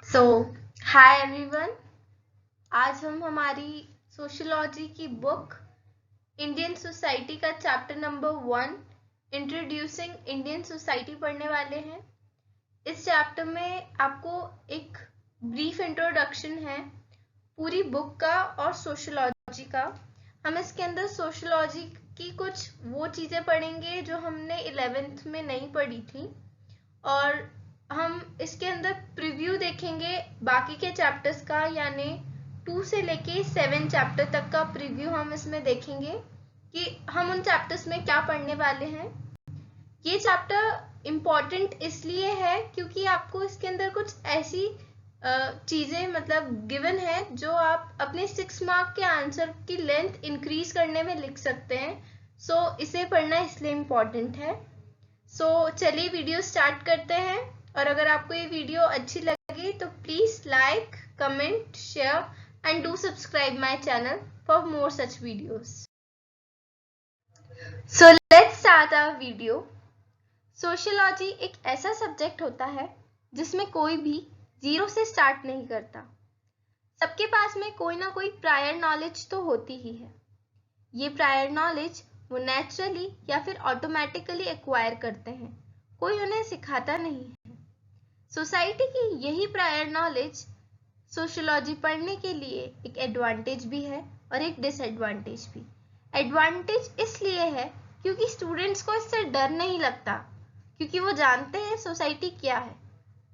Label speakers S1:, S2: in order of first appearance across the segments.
S1: सो hi everyone. आज हम हमारी सोशियोलॉजी की बुक इंडियन सोसाइटी का chapter number 1 introducing Indian society पढ़ने वाले हैं। इस चैप्टर में आपको एक ब्रीफ इंट्रोडक्शन है पूरी बुक का और सोशियोलॉजी का। हम इसके अंदर सोशियोलॉजी की कुछ वो चीज़ें पढ़ेंगे जो हमने 11th में नहीं पढ़ी थी, और हम इसके अंदर प्रीव्यू देखेंगे बाकी के चैप्टर्स का, यानी 2 से लेके 7 चैप्टर तक का प्रीव्यू हम इसमें देखेंगे कि हम उन चैप्टर्स में क्या पढ़ने वाले हैं। ये चैप्टर इम्पॉर्टेंट इसलिए है क्योंकि आपको इसके अंदर कुछ ऐसी चीज़ें मतलब गिवन है जो आप अपने 6 मार्क के आंसर की लेंथ इंक्रीज करने में लिख सकते हैं। सो इसे पढ़ना इसलिए इम्पॉर्टेंट है। चलिए वीडियो स्टार्ट करते हैं, और अगर आपको ये वीडियो अच्छी लगे तो please like, comment, share and do subscribe my channel for more such videos. So let's start our video. Sociology एक ऐसा सब्जेक्ट होता है जिसमें कोई भी जीरो से स्टार्ट नहीं करता। सबके पास में कोई ना कोई प्रायर नॉलेज तो होती ही है। ये प्रायर नॉलेज वो नेचुरली या फिर ऑटोमेटिकली एक्वायर करते हैं, कोई उन्हें सिखाता नहीं है। सोसाइटी की यही प्रायर नॉलेज सोशियोलॉजी पढ़ने के लिए एक एडवांटेज भी है और एक डिसएडवांटेज भी। एडवांटेज इसलिए है क्योंकि स्टूडेंट्स को इससे डर नहीं लगता, क्योंकि वो जानते हैं सोसाइटी क्या है।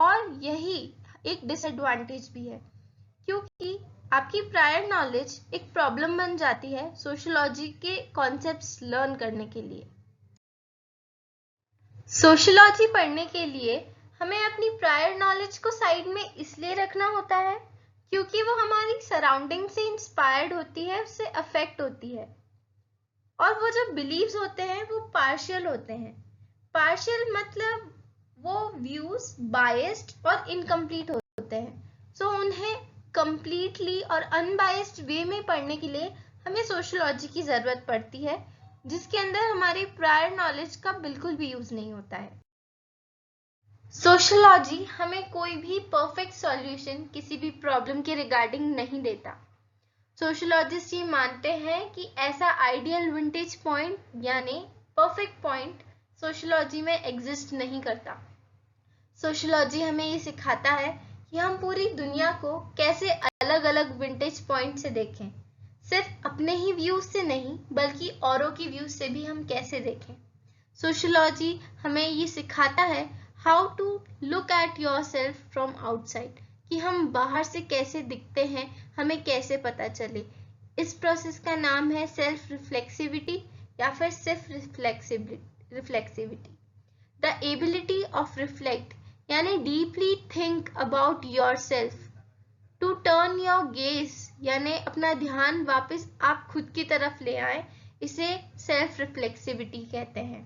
S1: और यही एक डिसएडवांटेज भी है क्योंकि आपकी प्रायर नॉलेज एक प्रॉब्लम बन जाती है सोशियोलॉजी के कॉन्सेप्ट्स लर्न करने के लिए। सोशियोलॉजी पढ़ने के लिए हमें अपनी प्रायर नॉलेज को साइड में इसलिए रखना होता है क्योंकि वो हमारी सराउंडिंग से इंस्पायर्ड होती है, उससे अफेक्ट होती है। और वो जो बिलीव्स होते हैं वो पार्शियल होते हैं। पार्शियल मतलब वो व्यूज बायस्ड और इनकम्प्लीट होते हैं। सो उन्हें कंप्लीटली और अनबायस्ड वे में पढ़ने के लिए हमें सोशियोलॉजी की जरूरत पड़ती है, जिसके अंदर हमारी प्रायर नॉलेज का बिल्कुल भी यूज नहीं होता है। सोशियोलॉजी हमें कोई भी परफेक्ट सॉल्यूशन किसी भी प्रॉब्लम के रिगार्डिंग नहीं देता। सोशियोलॉजिस्ट ये मानते हैं कि ऐसा आइडियल विंटेज पॉइंट यानी परफेक्ट पॉइंट सोशियोलॉजी में एग्जिस्ट नहीं करता। सोशियोलॉजी हमें ये सिखाता है कि हम पूरी दुनिया को कैसे अलग अलग विंटेज पॉइंट से देखें, सिर्फ अपने ही व्यूज से नहीं बल्कि औरों की व्यूज से भी हम कैसे देखें। सोशियोलॉजी हमें ये सिखाता है how to look at yourself from outside, कि हम बाहर से कैसे दिखते हैं हमें कैसे पता चले। इस प्रोसेस का नाम है सेल्फ रिफ्लेक्सिविटी या फिर सिर्फ reflexivity. The ability of reflect यानी deeply think about yourself, to turn your gaze यानी अपना ध्यान वापस आप खुद की तरफ ले आए, इसे सेल्फ रिफ्लेक्सिविटी कहते हैं।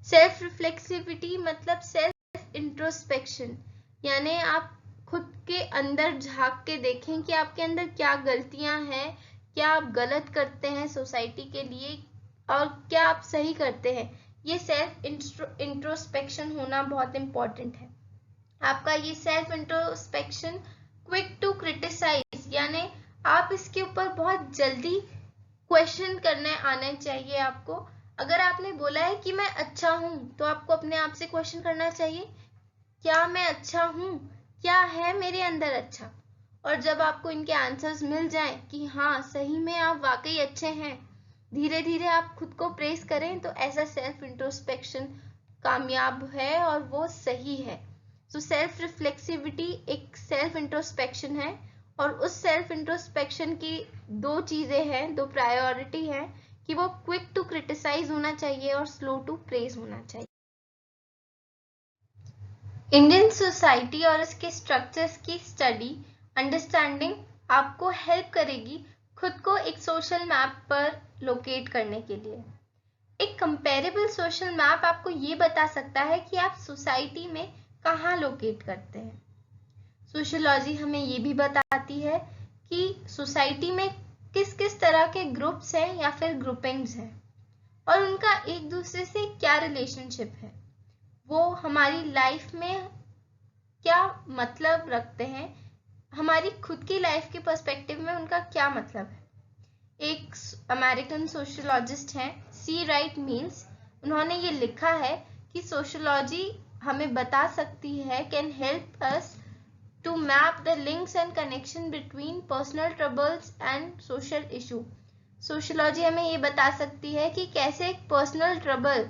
S1: सेल्फ रिफ्लेक्सिविटी मतलब सेल्फ इंट्रोस्पेक्शन, यानी आप खुद के अंदर झांक के देखें कि आपके अंदर क्या गलतियां हैं, क्या आप गलत करते हैं सोसाइटी के लिए और क्या आप सही करते हैं। ये सेल्फ इंट्रोस्पेक्शन होना बहुत इंपॉर्टेंट है। आपका ये self introspection quick to criticise, यानी आप इसके ऊपर बहुत जल्दी क्वेश्चन करने आना चाहिए आपको। अगर आपने बोला है कि मैं अच्छा हूं तो आपको अपने आप से क्वेश्चन करना चाहिए, क्या मैं अच्छा हूं, क्या है मेरे अंदर अच्छा। और जब आपको इनके आंसर्स मिल जाएं कि हाँ सही में आप वाकई अच्छे हैं, धीरे धीरे आप खुद को प्रेस करें, तो ऐसा सेल्फ इंट्रोस्पेक्शन कामयाब है और वो सही है। तो सेल्फ रिफ्लेक्सिविटी एक सेल्फ इंट्रोस्पेक्शन है, और उस सेल्फ इंट्रोस्पेक्शन की दो चीजें हैं, दो प्रायोरिटी है कि वो क्विक टू क्रिटिसाइज होना चाहिए और स्लो टू प्रेज होना चाहिए। इंडियन सोसाइटी और इसके स्ट्रक्चर्स की स्टडी अंडरस्टैंडिंग आपको हेल्प करेगी खुद को एक सोशल मैप पर लोकेट करने के लिए। एक कंपेरेबल सोशल मैप आपको ये बता सकता है कि आप सोसाइटी में कहाँ लोकेट करते हैं। सोशियोलॉजी हमें ये भी बताती है कि सोसाइटी में किस किस तरह के ग्रुप्स हैं या फिर ग्रुपिंग्स हैं और उनका एक दूसरे से क्या रिलेशनशिप है, वो हमारी लाइफ में क्या मतलब रखते हैं, हमारी खुद की लाइफ के पर्सपेक्टिव में उनका क्या मतलब है। एक अमेरिकन सोशियोलॉजिस्ट हैं सी राइट मील्स, उन्होंने ये लिखा है कि सोशियोलॉजी हमें बता सकती है, can help us to map the links and connection between personal troubles and social issue. Sociology हमें ये बता सकती है कि कैसे एक पर्सनल ट्रबल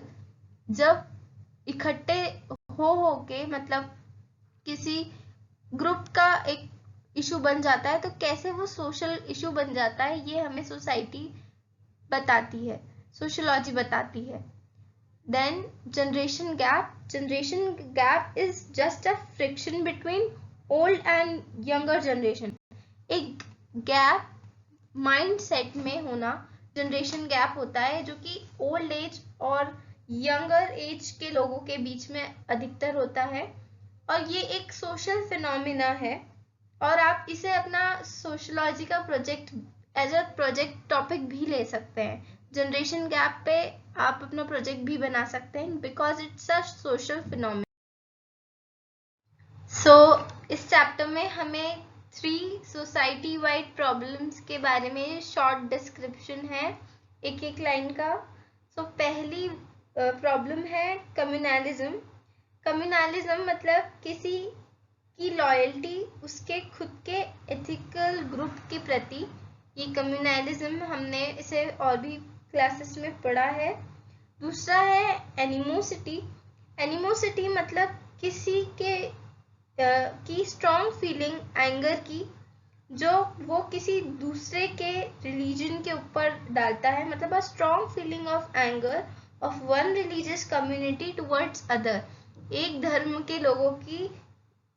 S1: जब इकट्ठे हो के मतलब किसी ग्रुप का एक इशू बन जाता है तो कैसे वो सोशल इशू बन जाता है, ये हमें सोसाइटी बताती है, सोशियोलॉजी बताती है। Then generation gap is just a friction between old and younger generation. एक गैप माइंड सेट में होना जनरेशन गैप होता है, जो कि ओल्ड एज और यंगर एज के लोगों के बीच में अधिकतर होता है, और ये एक सोशल फिनोमिना है। और आप इसे अपना सोशियोलॉजी का project as a project topic भी ले सकते हैं। जनरेशन गैप पे आप अपना प्रोजेक्ट भी बना सकते हैं, because it's a social phenomena. So इस चैप्टर में हमें 3 सोसाइटी वाइड प्रॉब्लम्स के बारे में शॉर्ट डिस्क्रिप्शन है एक एक लाइन का। सो पहली प्रॉब्लम है कम्युनलिज्म। कम्युनलिज्म मतलब किसी की लॉयल्टी उसके खुद के एथिकल ग्रुप के प्रति, ये कम्युनलिज्म, हमने इसे और भी क्लासेस में पढ़ा है। दूसरा है एनिमोसिटी। एनिमोसिटी मतलब किसी के की स्ट्रॉन्ग फीलिंग एंगर की, जो वो किसी दूसरे के रिलीजन के ऊपर डालता है, मतलब a strong feeling of anger of one religious community towards other. एक धर्म के लोगों की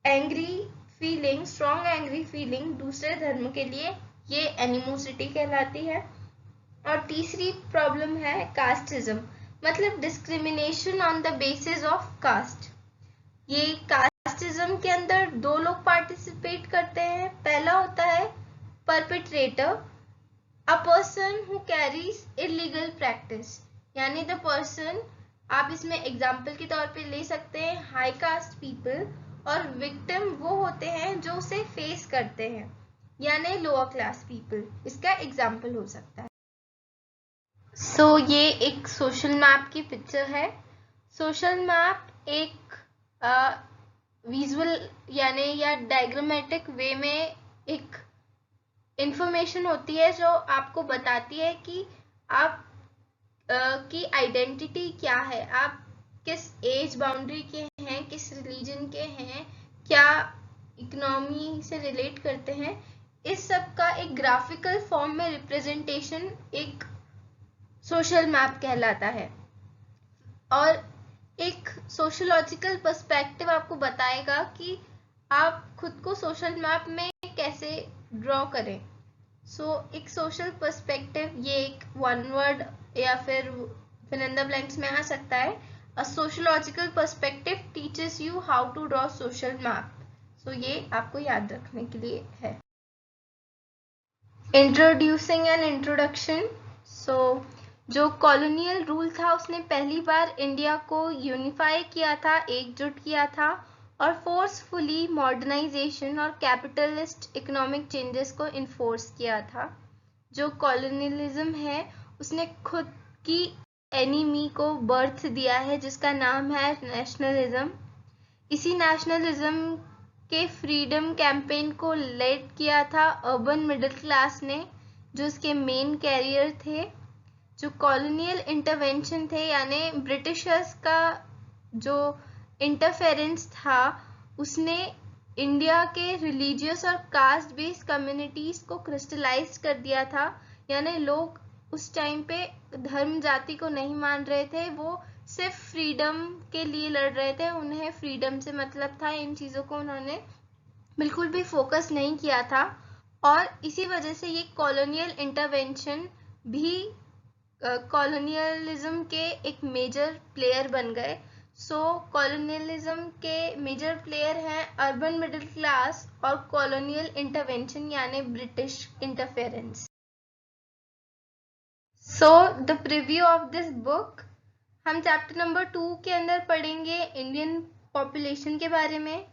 S1: angry feeling, strong angry feeling दूसरे धर्म के लिए, ये एनिमोसिटी कहलाती है। और तीसरी प्रॉब्लम है कास्टिज्म, मतलब discrimination on the basis of caste. ये कास्टिज्म के अंदर 2 लोग पार्टिसिपेट करते हैं। पहला होता है perpetrator, a person who carries illegal practice, यानी द पर्सन, आप इसमें एग्जाम्पल के तौर पे ले सकते हैं हाई कास्ट पीपल, और विक्टिम वो होते हैं जो उसे फेस करते हैं, यानी लोअर क्लास पीपल, इसका एग्जाम्पल हो सकता है। सो ये एक सोशल मैप की पिक्चर है। सोशल मैप एक विजुअल यानी या डायग्रामेटिक वे में एक इंफॉर्मेशन होती है जो आपको बताती है कि आप की आइडेंटिटी क्या है, आप किस एज बाउंड्री के हैं, किस रिलीजन के हैं, क्या इकोनॉमी से रिलेट करते हैं, इस सब का एक ग्राफिकल फॉर्म में रिप्रेजेंटेशन एक सोशल मैप कहलाता है। और एक सोशियोलॉजिकल पर्सपेक्टिव आपको बताएगा कि आप खुद को सोशल मैप में कैसे ड्रॉ करें। एक सोशल पर्सपेक्टिव, ये एक वन वर्ड या फिर फिल इन द ब्लैंक्स में आ सकता है। A sociological perspective teaches you how to draw social map. ये आपको याद रखने के लिए है। Introducing an introduction. जो कॉलोनियल रूल था उसने पहली बार इंडिया को यूनिफाई किया था, एकजुट किया था, और फोर्सफुली मॉडर्नाइजेशन और कैपिटलिस्ट इकोनॉमिक चेंजेस को इन्फोर्स किया था। जो कॉलोनियलिज्म है उसने खुद की एनिमी को बर्थ दिया है जिसका नाम है नेशनलिज्म। इसी नेशनलिज्म के फ्रीडम कैंपेन को लेड किया था अर्बन मिडिल क्लास ने, जो इसके मेन कैरियर थे। जो कॉलोनियल इंटरवेंशन थे यानी ब्रिटिशर्स का जो इंटरफेरेंस था, उसने इंडिया के रिलीजियस और कास्ट बेस्ड कम्युनिटीज को क्रिस्टलाइज कर दिया था। यानी लोग उस टाइम पे धर्म जाति को नहीं मान रहे थे, वो सिर्फ फ्रीडम के लिए लड़ रहे थे, उन्हें फ्रीडम से मतलब था। इन चीज़ों को उन्होंने बिल्कुल भी फोकस नहीं किया था, और इसी वजह से ये कॉलोनियल इंटरवेंशन भी कॉलोनियलिज्म के एक मेजर प्लेयर बन गए। कॉलोनियलिज्म के मेजर प्लेयर हैं अर्बन मिडिल क्लास और कॉलोनियल इंटरवेंशन यानी British interference. The preview of this book, हम चैप्टर नंबर 2 के अंदर पढ़ेंगे इंडियन पॉपुलेशन के बारे में,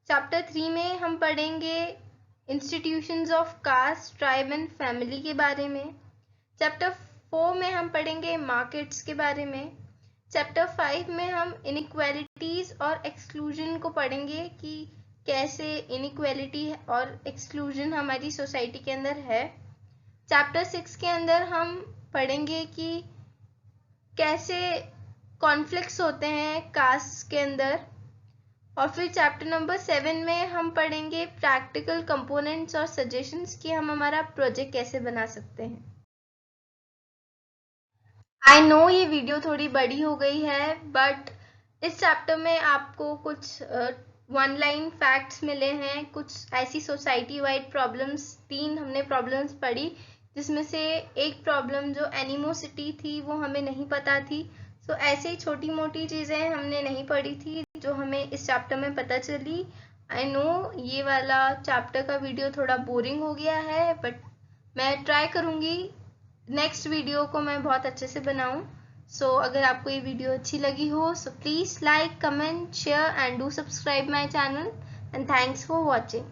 S1: चैप्टर 3 में हम पढ़ेंगे institutions of caste, tribe and family के बारे में। चैप्टर 4 में हम पढ़ेंगे मार्केट्स के बारे में। चैप्टर 5 में हम इनइक्वालिटीज और एक्सक्लूजन को पढ़ेंगे कि कैसे इनइक्वालिटी और एक्सक्लूजन हमारी सोसाइटी के अंदर है। चैप्टर 6 के अंदर हम पढ़ेंगे कि कैसे कॉन्फ्लिक्ट्स होते हैं कास्ट के अंदर। और फिर चैप्टर नंबर 7 में हम पढ़ेंगे प्रैक्टिकल कंपोनेंट्स और सजेशंस कि हम हमारा प्रोजेक्ट कैसे बना सकते हैं। आई नो ये वीडियो थोड़ी बड़ी हो गई है, बट इस चैप्टर में आपको कुछ वन लाइन फैक्ट्स मिले हैं, कुछ ऐसी सोसाइटी वाइड प्रॉब्लम्स, 3 हमने प्रॉब्लम्स पढ़ी, जिसमें से एक प्रॉब्लम जो एनिमोसिटी थी वो हमें नहीं पता थी। सो ऐसे ही छोटी मोटी चीज़ें हमने नहीं पढ़ी थी जो हमें इस चैप्टर में पता चली। आई नो ये वाला चैप्टर का वीडियो थोड़ा बोरिंग हो गया है, बट मैं ट्राई करूँगी नेक्स्ट वीडियो को मैं बहुत अच्छे से बनाऊं। सो अगर आपको ये वीडियो अच्छी लगी हो, so please like, comment, share and do subscribe my channel, and thanks for watching.